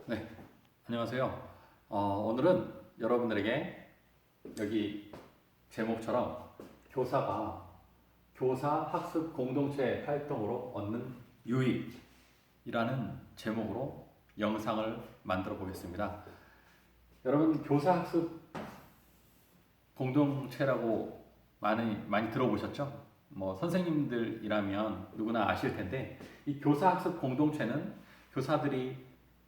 네, 안녕하세요. 오늘은 여러분들에게 여기 제목처럼 교사가 교사 학습 공동체 활동으로 얻는 유익이라는 제목으로 영상을 만들어 보겠습니다. 여러분, 교사 학습 공동체라고 많이 들어보셨죠? 뭐 선생님들이라면 누구나 아실 텐데 이 교사 학습 공동체는 교사들이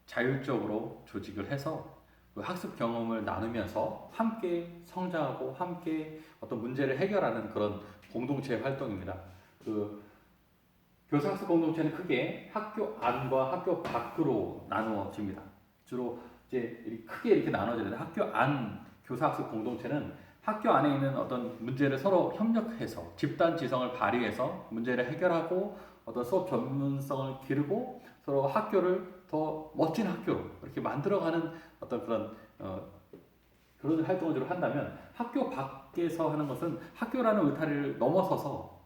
자율적으로 조직을 해서 그 학습 경험을 나누면서 함께 성장하고 함께 어떤 문제를 해결하는 그런 공동체 활동입니다. 그 교사학습 공동체는 크게 학교 안과 학교 밖으로 나누어집니다. 주로 이제 크게 이렇게 나눠지는데 학교 안 교사학습 공동체는 학교 안에 있는 어떤 문제를 서로 협력해서 집단 지성을 발휘해서 문제를 해결하고 어떤 수업 전문성을 기르고 서로 학교를 더 멋진 학교로 이렇게 만들어가는 어떤 그런 활동을 주로 한다면 학교 밖에서 하는 것은 학교라는 울타리를 넘어서서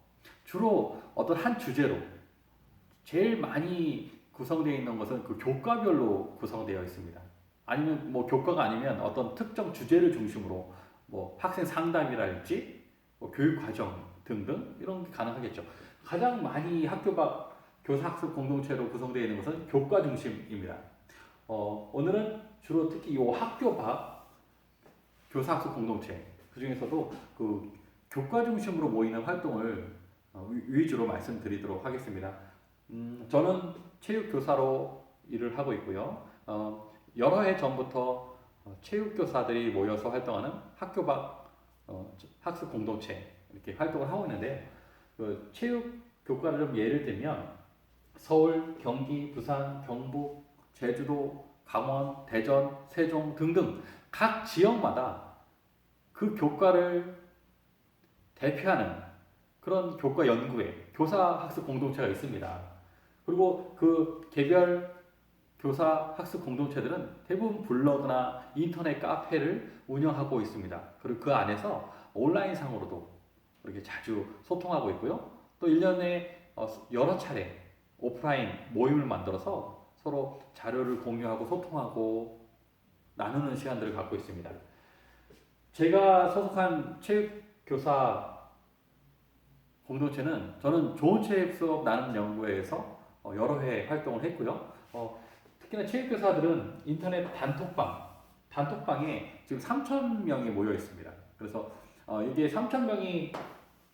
주로 어떤 한 주제로 제일 많이 구성되어 있는 것은 그 교과별로 구성되어 있습니다. 아니면 뭐 교과가 아니면 어떤 특정 주제를 중심으로 뭐 학생 상담이랄지 뭐 교육 과정 등등 이런 게 가능하겠죠. 가장 많이 학교 밖 교사 학습 공동체로 구성되어 있는 것은 교과 중심입니다. 오늘은 주로 특히 이 학교 밖 교사 학습 공동체 그 중에서도 그 교과 중심으로 모이는 활동을 위주로 말씀드리도록 하겠습니다. 저는 체육교사로 일을 하고 있고요. 여러 해 전부터 체육교사들이 모여서 활동하는 학교 밖 학습 공동체 이렇게 활동을 하고 있는데 그 체육 교과를 좀 예를 들면 서울, 경기, 부산, 경북, 제주도, 강원, 대전, 세종 등등 각 지역마다 그 교과를 대표하는 그런 교과 연구회, 교사 학습 공동체가 있습니다. 그리고 그 개별 교사 학습 공동체들은 대부분 블로그나 인터넷 카페를 운영하고 있습니다. 그리고 그 안에서 온라인상으로도 이렇게 자주 소통하고 있고요. 또 1년에 여러 차례 오프라인 모임을 만들어서 서로 자료를 공유하고 소통하고 나누는 시간들을 갖고 있습니다. 제가 소속한 체육교사 공동체는 저는 좋은 체육 수업 나눔 연구회에서 여러 해 활동을 했고요. 특히나 체육교사들은 인터넷 단톡방에 지금 3,000명이 모여 있습니다. 그래서 이게 3,000명이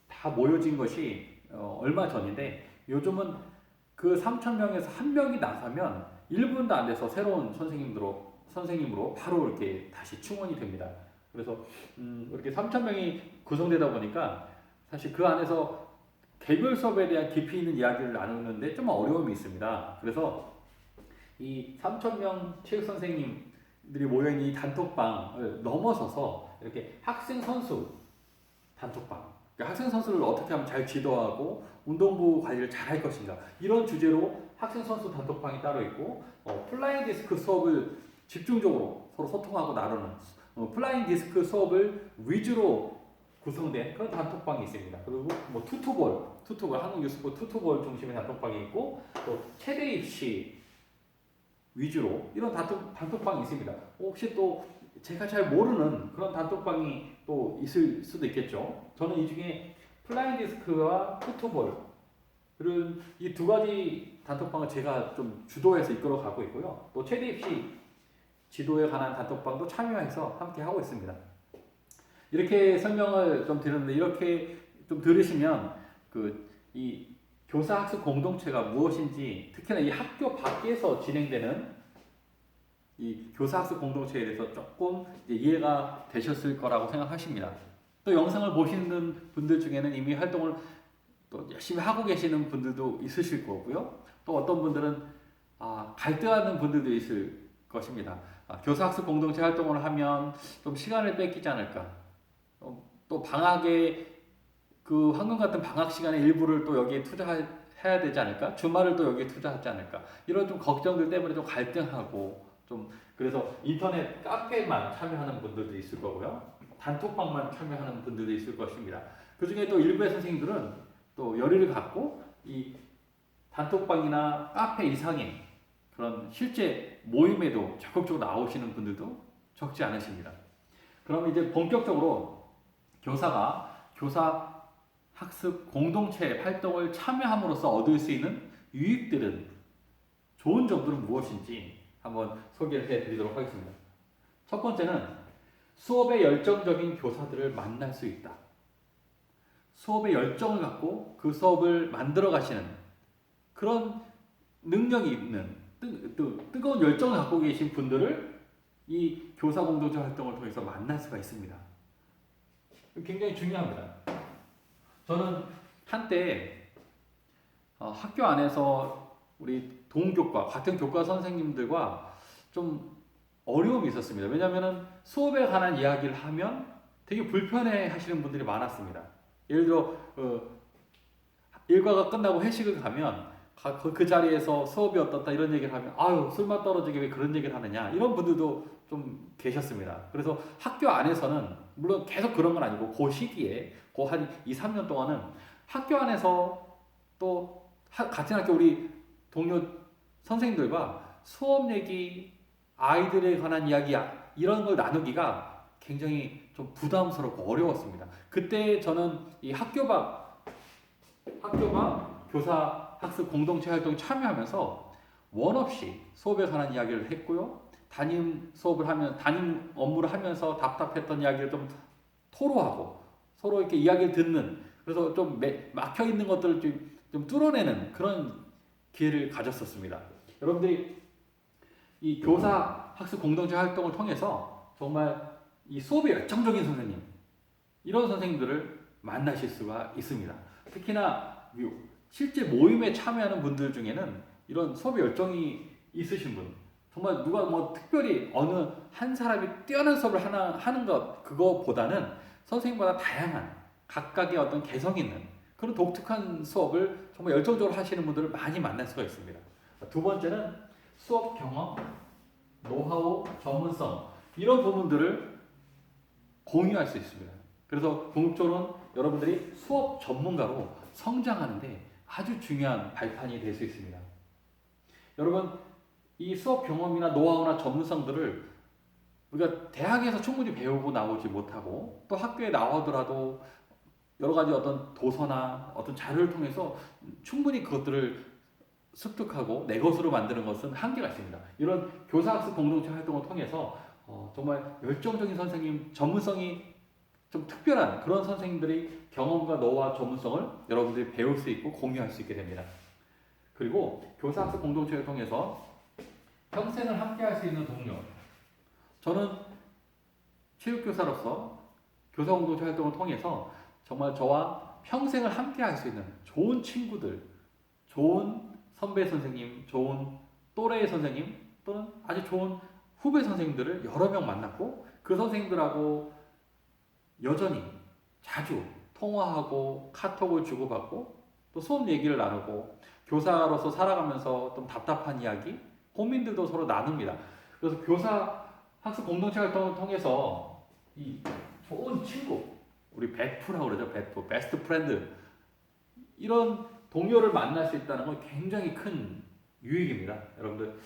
다 모여진 것이 얼마 전인데 요즘은 그 3,000명에서 한 명이 나가면 1분도 안 돼서 새로운 선생님으로 바로 이렇게 다시 충원이 됩니다. 그래서 이렇게 3,000명이 구성되다 보니까 사실 그 안에서 개별 수업에 대한 깊이 있는 이야기를 나누는데 좀 어려움이 있습니다. 그래서 이 3,000명 체육 선생님들이 모여있는 이 단톡방을 넘어서서 이렇게 학생 선수 단톡방, 그러니까 학생 선수를 어떻게 하면 잘 지도하고 운동부 관리를 잘 할 것인가 이런 주제로 학생 선수 단톡방이 따로 있고 플라잉 디스크 수업을 집중적으로 서로 소통하고 나누는 플라잉 디스크 수업을 위주로 구성된 그런 단톡방이 있습니다. 그리고 뭐 투투볼 한국 유스포 투투볼 중심의 단톡방이 있고 또 체대 입시 위주로 이런 단톡방이 있습니다. 혹시 또 제가 잘 모르는 그런 단톡방이 또 있을 수도 있겠죠. 저는 이 중에 플라잉 디스크와 투투볼 이런 이 두 가지 단톡방을 제가 좀 주도해서 이끌어 가고 있고요. 또 체대 입시 지도에 관한 단톡방도 참여해서 함께 하고 있습니다. 이렇게 설명을 좀 드렸는데 이렇게 좀 들으시면 이 교사 학습 공동체가 무엇인지 특히나 이 학교 밖에서 진행되는 이 교사 학습 공동체에 대해서 조금 이해가 되셨을 거라고 생각하십니다. 또 영상을 보시는 분들 중에는 이미 활동을 또 열심히 하고 계시는 분들도 있으실 거고요. 또 어떤 분들은 갈등하는 분들도 있을 것입니다. 교사 학습 공동체 활동을 하면 좀 시간을 뺏기지 않을까. 또 방학에 그 황금 같은 방학 시간의 일부를 또 여기에 투자해야 되지 않을까? 주말을 또 여기에 투자하지 않을까? 이런 좀 걱정들 때문에 좀 갈등하고 좀 그래서 인터넷 카페만 참여하는 분들도 있을 거고요. 단톡방만 참여하는 분들도 있을 것입니다. 그 중에 또 일부의 선생님들은 또 열의를 갖고 이 단톡방이나 카페 이상의 그런 실제 모임에도 적극적으로 나오시는 분들도 적지 않으십니다. 그럼 이제 본격적으로 교사가 교사 학습 공동체 활동을 참여함으로써 얻을 수 있는 유익들은, 좋은 점들은 무엇인지 한번 소개를 해드리도록 하겠습니다. 첫 번째는 수업에 열정적인 교사들을 만날 수 있다. 수업에 열정을 갖고 그 수업을 만들어 가시는 그런 능력이 있는 뜨거운 열정을 갖고 계신 분들을 이 교사 공동체 활동을 통해서 만날 수가 있습니다. 굉장히 중요합니다. 저는 한때 학교 안에서 우리 동교과, 같은 교과 선생님들과 좀 어려움이 있었습니다. 왜냐하면 수업에 관한 이야기를 하면 되게 불편해 하시는 분들이 많았습니다. 예를 들어 일과가 끝나고 회식을 가면 그 자리에서 수업이 어떻다 이런 얘기를 하면 아유 술맛 떨어지게 왜 그런 얘기를 하느냐, 이런 분들도 좀 계셨습니다. 그래서 학교 안에서는 물론 계속 그런 건 아니고 그 시기에 그 한 2, 3년 동안은 학교 안에서 또 같은 학교 우리 동료 선생님들과 수업 얘기, 아이들에 관한 이야기 이런 걸 나누기가 굉장히 좀 부담스럽고 어려웠습니다. 그때 저는 이 학교 밖 교사 학습 공동체 활동 참여하면서 원 없이 수업에 관한 이야기를 했고요. 담임 업무를 하면서 답답했던 이야기를 좀 토로하고 서로 이렇게 이야기를 듣는, 그래서 좀 막혀 있는 것들을 좀 뚫어내는 그런 기회를 가졌었습니다. 여러분들이 이 교사 학습 공동체 활동을 통해서 정말 이 수업에 열정적인 선생님, 이런 선생님들을 만나실 수가 있습니다. 특히나 실제 모임에 참여하는 분들 중에는 이런 수업에 열정이 있으신 분, 정말 누가 뭐 특별히 어느 한 사람이 뛰어난 수업을 하는 것, 그거보다는 선생님마다 다양한 각각의 어떤 개성 있는 그런 독특한 수업을 정말 열정적으로 하시는 분들을 많이 만날 수가 있습니다. 두 번째는 수업 경험, 노하우, 전문성, 이런 부분들을 공유할 수 있습니다. 그래서 궁극적으로는 여러분들이 수업 전문가로 성장하는데 아주 중요한 발판이 될 수 있습니다. 여러분, 이 수업 경험이나 노하우나 전문성들을 우리가 대학에서 충분히 배우고 나오지 못하고, 또 학교에 나오더라도 여러 가지 어떤 도서나 어떤 자료를 통해서 충분히 그것들을 습득하고 내 것으로 만드는 것은 한계가 있습니다. 이런 교사학습 공동체 활동을 통해서 정말 열정적인 선생님, 전문성이 좀 특별한 그런 선생님들이 경험과 노하우와 전문성을 여러분들이 배울 수 있고 공유할 수 있게 됩니다. 그리고 교사학습 공동체를 통해서 평생을 함께 할 수 있는 동료, 저는 체육교사로서 교사 공동체 활동을 통해서 정말 저와 평생을 함께 할 수 있는 좋은 친구들, 좋은 선배 선생님, 좋은 또래의 선생님, 또는 아주 좋은 후배 선생님들을 여러 명 만났고, 그 선생님들하고 여전히 자주 통화하고 카톡을 주고받고 또 수업 얘기를 나누고, 교사로서 살아가면서 좀 답답한 이야기, 고민들도 서로 나눕니다. 그래서 교사 학습 공동체 활동을 통해서 이 좋은 친구, 우리 베프라고 그러죠. 베프, 베스트 프렌드, 이런 동료를 만날 수 있다는 건 굉장히 큰 유익입니다. 여러분들.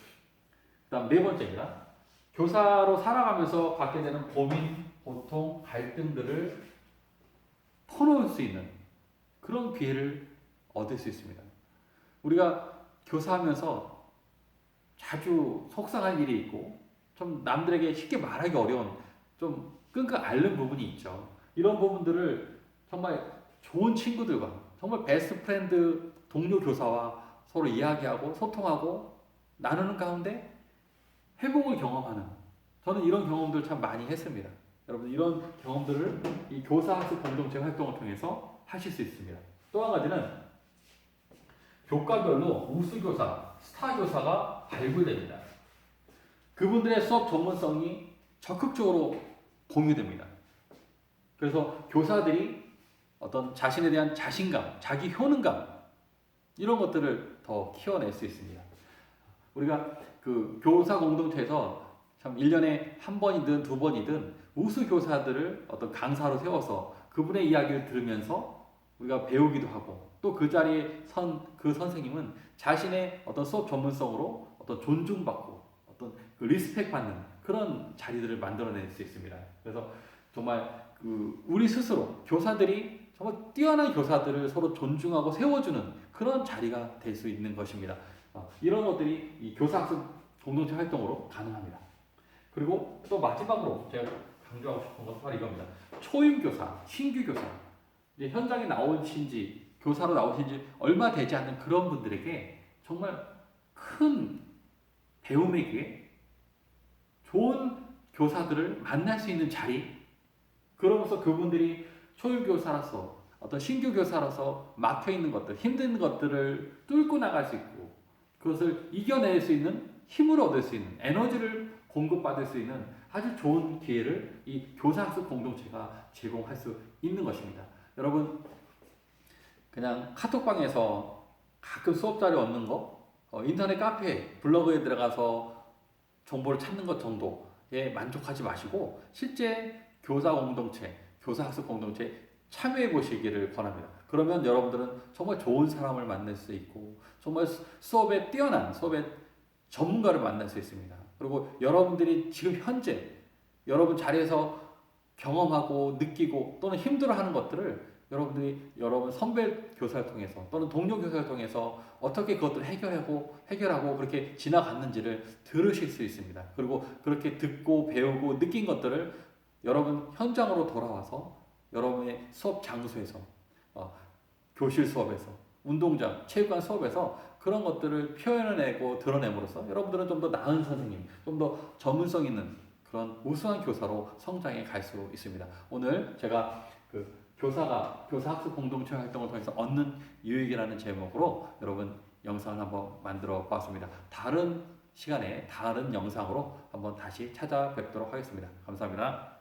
그다음 네 번째입니다. 교사로 살아가면서 갖게 되는 고민, 고통, 갈등들을 터놓을 수 있는 그런 기회를 얻을 수 있습니다. 우리가 교사하면서 자주 속상한 일이 있고 좀 남들에게 쉽게 말하기 어려운 좀 끙끙 앓는 부분이 있죠. 이런 부분들을 정말 좋은 친구들과 정말 베스트 프렌드 동료 교사와 서로 이야기하고 소통하고 나누는 가운데 회복을 경험하는, 저는 이런 경험들 참 많이 했습니다. 여러분, 이런 경험들을 이 교사학습 공동체 활동을 통해서 하실 수 있습니다. 또 한 가지는 교과별로 우수교사, 스타교사가 발굴됩니다. 그분들의 수업 전문성이 적극적으로 공유됩니다. 그래서 교사들이 어떤 자신에 대한 자신감, 자기 효능감, 이런 것들을 더 키워낼 수 있습니다. 우리가 그 교사 공동체에서 참 1년에 한 번이든 두 번이든 우수 교사들을 어떤 강사로 세워서 그분의 이야기를 들으면서 우리가 배우기도 하고, 또 그 자리에 그 선생님은 자신의 어떤 수업 전문성으로 어떤 존중받고 어떤 그 리스펙 받는 그런 자리들을 만들어낼 수 있습니다. 그래서 정말 그 우리 스스로 교사들이 정말 뛰어난 교사들을 서로 존중하고 세워주는 그런 자리가 될 수 있는 것입니다. 이런 것들이 이 교사학습 공동체 활동으로 가능합니다. 그리고 또 마지막으로 제가 강조하고 싶은 것은 바로 이겁니다. 초임 교사, 신규 교사, 이제 현장에 나오신 지 교사로 나오신 지 얼마 되지 않는 그런 분들에게 정말 큰 배움의 기회, 좋은 교사들을 만날 수 있는 자리, 그러면서 그분들이 초임 교사로서 어떤 신규 교사로서 막혀 있는 것들, 힘든 것들을 뚫고 나갈 수 있고 그것을 이겨낼 수 있는 힘을 얻을 수 있는 에너지를 공급받을 수 있는 아주 좋은 기회를 이 교사학습 공동체가 제공할 수 있는 것입니다. 여러분 그냥 카톡방에서 가끔 수업 자료 얻는 거, 인터넷 카페, 블로그에 들어가서 정보를 찾는 것 정도에 만족하지 마시고 실제 교사 공동체, 교사학습 공동체 참여해 보시기를 권합니다. 그러면 여러분들은 정말 좋은 사람을 만날 수 있고 정말 수업에 뛰어난 수업의 전문가를 만날 수 있습니다. 그리고 여러분들이 지금 현재 여러분 자리에서 경험하고 느끼고 또는 힘들어하는 것들을 여러분들이 여러분 선배 교사를 통해서 또는 동료 교사를 통해서 어떻게 그것들을 해결하고 그렇게 지나갔는지를 들으실 수 있습니다. 그리고 그렇게 듣고 배우고 느낀 것들을 여러분 현장으로 돌아와서 여러분의 수업 장소에서 교실 수업에서 운동장, 체육관 수업에서 그런 것들을 표현해내고 드러냄으로써 여러분들은 좀 더 나은 선생님, 좀 더 전문성 있는 그런 우수한 교사로 성장해 갈 수 있습니다. 오늘 제가 그 교사학습 공동체 활동을 통해서 얻는 유익이라는 제목으로 여러분 영상을 한번 만들어 봤습니다. 다른 시간에 다른 영상으로 한번 다시 찾아뵙도록 하겠습니다. 감사합니다.